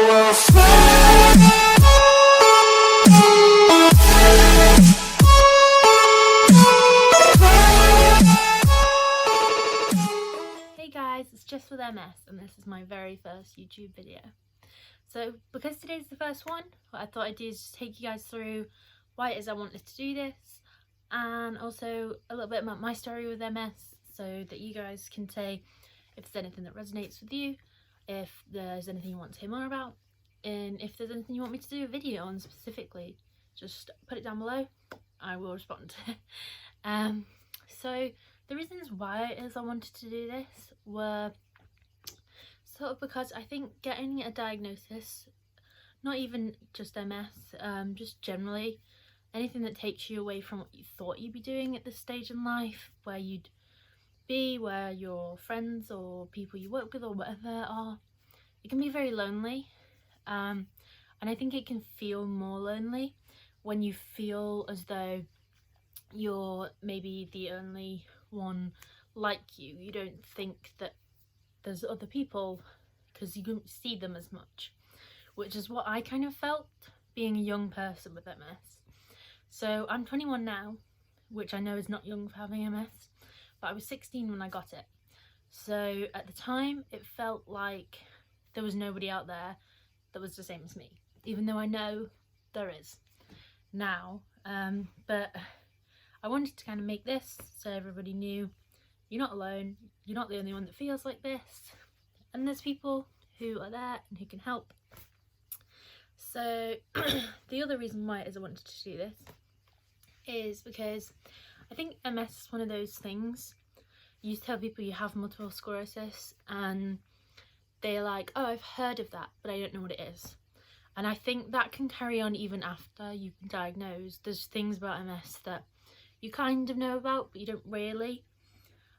will fly. Hey guys, it's Just with MS and this is my very first YouTube video. So because today's the first one, what I thought I'd do is just take you guys through why it is I wanted to do this, and also a little bit about my story with MS, so that you guys can say if there's anything that resonates with you, if there's anything you want to hear more about, and if there's anything you want me to do a video on specifically, just put it down below. I will respond. So the reasons why it is I wanted to do this were sort of because I think getting a diagnosis, not even just MS, just generally, anything that takes you away from what you thought you'd be doing at this stage in life, where you'd be, where your friends or people you work with or whatever are, it can be very lonely. And I think it can feel more lonely when you feel as though you're maybe the only one like you. You don't think that there's other people because you don't see them as much, which is what I kind of felt being a young person with MS. So I'm 21 now, which I know is not young for having MS, but I was 16 when I got it. So at the time it felt like there was nobody out there that was the same as me, even though I know there is now. But I wanted to kind of make this so everybody knew you're not alone, you're not the only one that feels like this, and there's people who are there and who can help. So the other reason why it is I wanted to do this is because I think MS is one of those things, you tell people you have multiple sclerosis and they're like, oh, I've heard of that, but I don't know what it is. And I think that can carry on even after you've been diagnosed. There's things about MS that you kind of know about, but you don't really.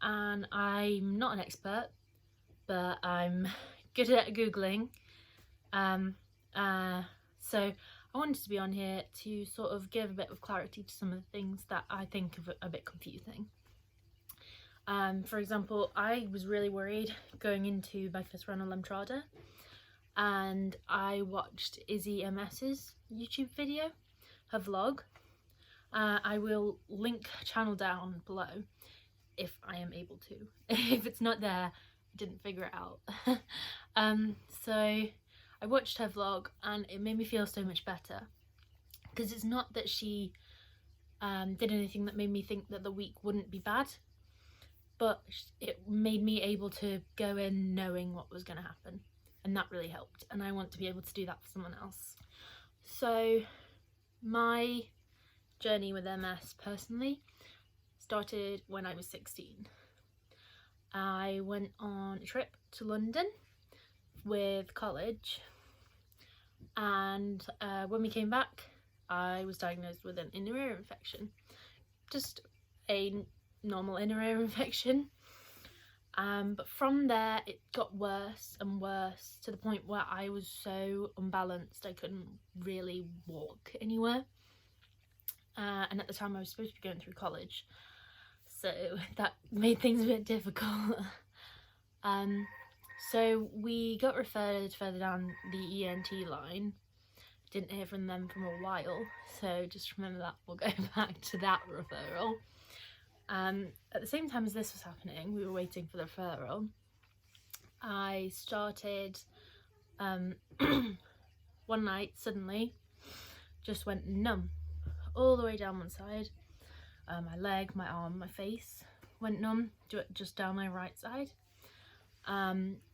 And I'm not an expert, but I'm good at Googling. So I wanted to be on here to sort of give a bit of clarity to some of the things that I think are a bit confusing. For example, I was really worried going into my first run on Lemtrada, and I watched Izzy MS's YouTube video, her vlog. I will link her channel down below if I am able to. If it's not there, I didn't figure it out. So I watched her vlog and it made me feel so much better, because it's not that she did anything that made me think that the week wouldn't be bad, but it made me able to go in knowing what was going to happen, and that really helped, and I want to be able to do that for someone else. So my journey with MS personally started when I was 16. I went on a trip to London with college, and when we came back I was diagnosed with an inner ear infection, just a normal inner ear infection. But from there it got worse and worse, to the point where I was so unbalanced I couldn't really walk anywhere. And at the time I was supposed to be going through college, so that made things a bit difficult. So we got referred further down the ENT line. Didn't hear from them for a while, so just remember that, we'll go back to that referral. At the same time as this was happening, we were waiting for the referral, I started, one night suddenly just went numb all the way down one side. My leg, my arm, my face went numb just down my right side.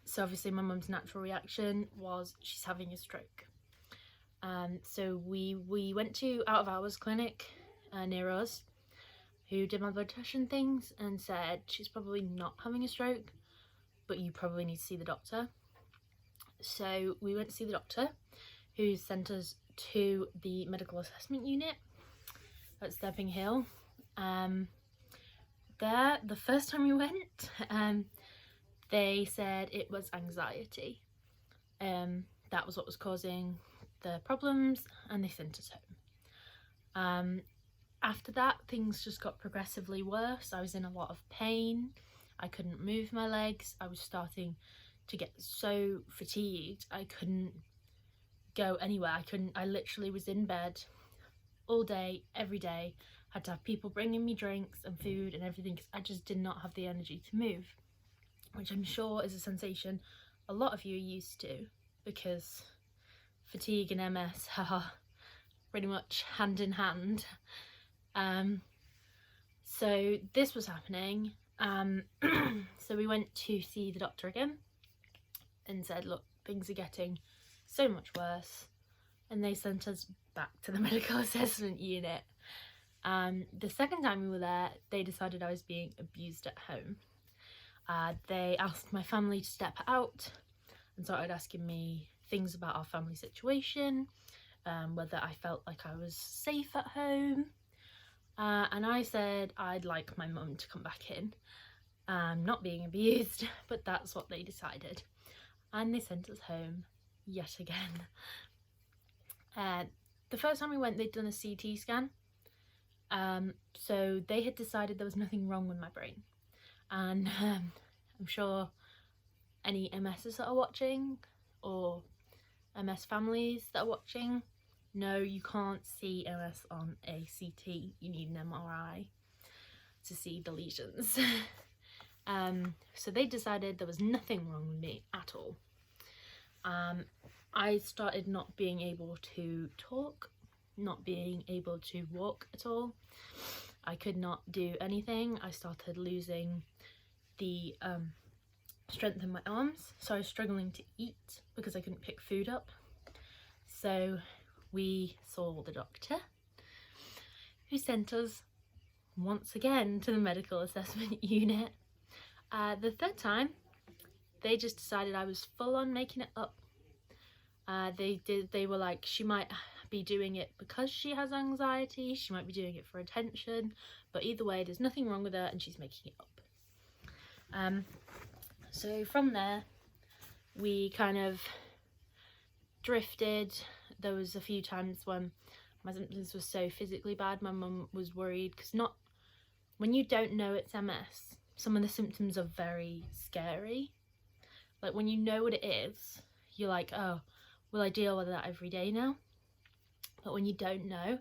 So obviously my mum's natural reaction was she's having a stroke. So we went to out of hours clinic near us, who did my blood test and things and said she's probably not having a stroke, but you probably need to see the doctor. So we went to see the doctor, who sent us to the medical assessment unit at Stepping Hill. There, the first time we went, they said it was anxiety. That was what was causing the problems, and they sent us home. After that, things just got progressively worse. I was in a lot of pain. I couldn't move my legs. I was starting to get so fatigued I couldn't go anywhere. I literally was in bed all day, every day, had to have people bringing me drinks and food and everything because I just did not have the energy to move, which I'm sure is a sensation a lot of you are used to, because fatigue and MS are pretty much hand in hand. So this was happening. So we went to see the doctor again and said, look, things are getting so much worse, and they sent us back to the medical assessment unit. The second time we were there, they decided I was being abused at home. They asked my family to step out and started asking me things about our family situation, whether I felt like I was safe at home, and I said I'd like my mum to come back in. Not being abused, but that's what they decided, and they sent us home yet again. The first time we went, they'd done a CT scan, so they had decided there was nothing wrong with my brain. And I'm sure any MSs that are watching, or MS families that are watching, know you can't see MS on a CT. You need an MRI to see the lesions. So they decided there was nothing wrong with me at all. I started not being able to talk, not being able to walk at all. I could not do anything. I started losing the strength in my arms, so I was struggling to eat because I couldn't pick food up. So we saw the doctor, who sent us once again to the medical assessment unit. The third time, they just decided I was full on making it up. They were like, she might be doing it because she has anxiety, she might be doing it for attention, but either way, there's nothing wrong with her and she's making it up. So from there, we kind of drifted. There was a few times when my symptoms were so physically bad, my mum was worried, because when you don't know it's MS, some of the symptoms are very scary. Like when you know what it is, you're like, oh, will I deal with that every day now? But when you don't know,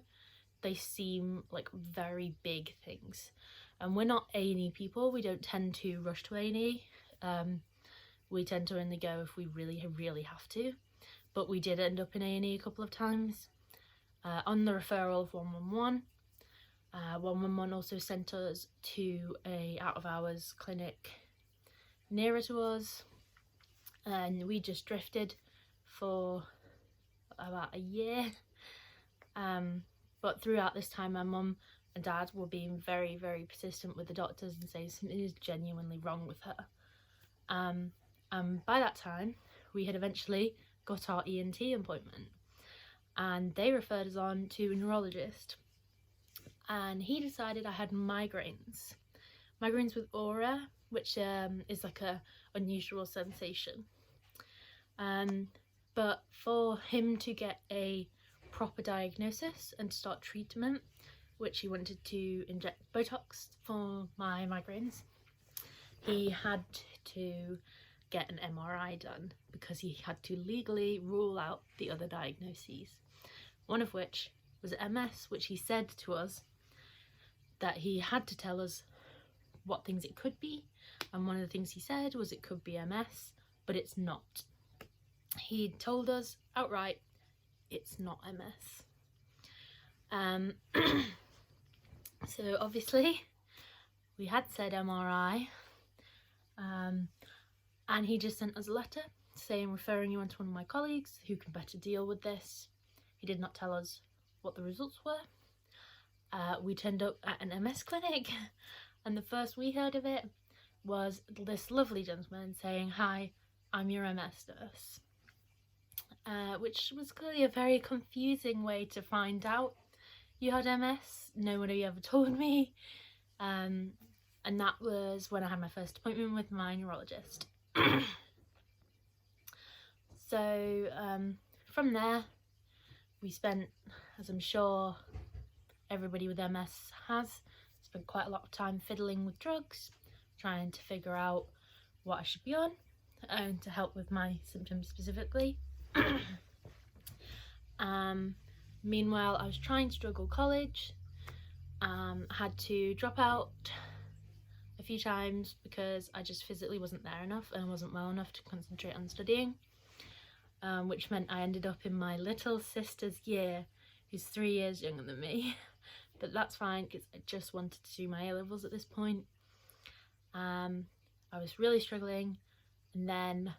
they seem like very big things. And we're not A&E people. We don't tend to rush to A&E. We tend to only go if we really, really have to. But we did end up in A&E a couple of times. On the referral of 111. 111 also sent us to a out-of-hours clinic nearer to us. And we just drifted for about a year. But throughout this time, my mum and dad were being very, very persistent with the doctors and saying something is genuinely wrong with her. By that time, we had eventually got our ENT appointment, and they referred us on to a neurologist, and he decided I had migraines with aura, which is like a unusual sensation. But for him to get a proper diagnosis and to start treatment, which he wanted to inject Botox for my migraines, he had to get an MRI done because he had to legally rule out the other diagnoses, one of which was MS, which he said to us that he had to tell us what things it could be, and one of the things he said was it could be MS, but it's not. He told us outright it's not MS. So obviously we had said MRI, and he just sent us a letter saying referring you on to one of my colleagues who can better deal with this. He did not tell us what the results were. We turned up at an MS clinic, and the first we heard of it was this lovely gentleman saying, "Hi, I'm your MS nurse," which was clearly a very confusing way to find out you had MS. Nobody ever told me. And that was when I had my first appointment with my neurologist. So from there, we spent, as I'm sure everybody with MS has, spent quite a lot of time fiddling with drugs, trying to figure out what I should be on and to help with my symptoms specifically. Meanwhile, I was trying to juggle college. Had to drop out a few times because I just physically wasn't there enough and wasn't well enough to concentrate on studying, which meant I ended up in my little sister's year, who's 3 years younger than me. But that's fine because I just wanted to do my A-levels at this point. I was really struggling, and then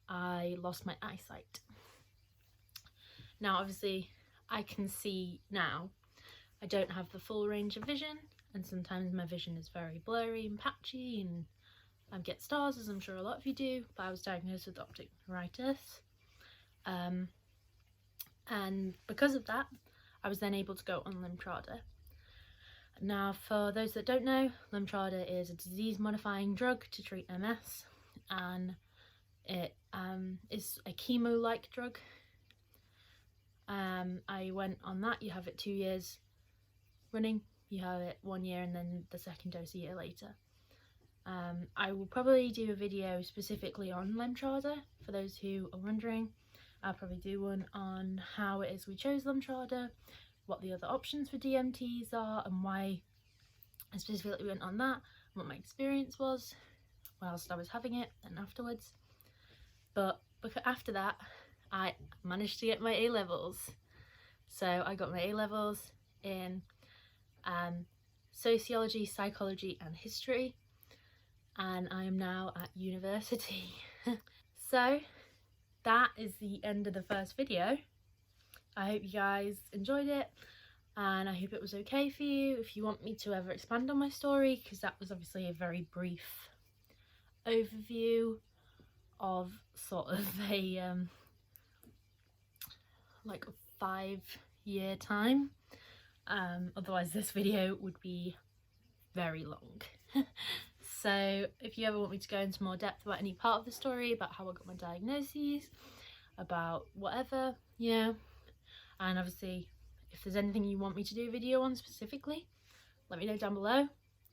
I lost my eyesight. Now obviously I can see now. I don't have the full range of vision, and sometimes my vision is very blurry and patchy, and I get stars, as I'm sure a lot of you do. But I was diagnosed with optic neuritis, and because of that I was then able to go on Lemtrada. Now, for those that don't know, Lemtrada is a disease-modifying drug to treat MS, and it is a chemo-like drug. I went on that. You have it 2 years running, you have it 1 year, and then the second dose a year later. I will probably do a video specifically on Lemtrada for those who are wondering. I'll probably do one on how it is we chose Lemtrada, what the other options for DMTs are, and why I specifically went on that, what my experience was whilst I was having it and afterwards. But after that, I managed to get my A-levels. So I got my A-levels in sociology, psychology and history, and I am now at university. So that is the end of the first video. I hope you guys enjoyed it, and I hope it was okay for you. If you want me to ever expand on my story, because that was obviously a very brief overview of sort of a like a 5-year time. Otherwise this video would be very long. So if you ever want me to go into more depth about any part of the story, about how I got my diagnoses, about whatever, you know, and obviously if there's anything you want me to do a video on specifically, let me know down below.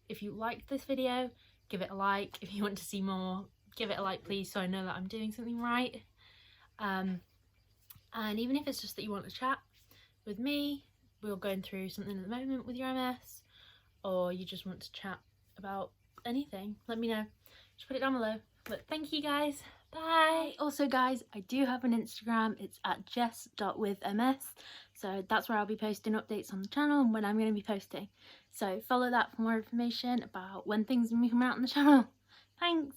If you liked this video, give it a like. If you want to see more, give it a like please, so I know that I'm doing something right. And even if it's just that you want to chat with me, we're going through something at the moment with your MS, or you just want to chat about anything, let me know. Just put it down below. But thank you guys, bye. Also guys, I do have an Instagram. It's at jess.withms, so that's where I'll be posting updates on the channel and when I'm going to be posting. So follow that for more information about when things are coming out on the channel. Thanks.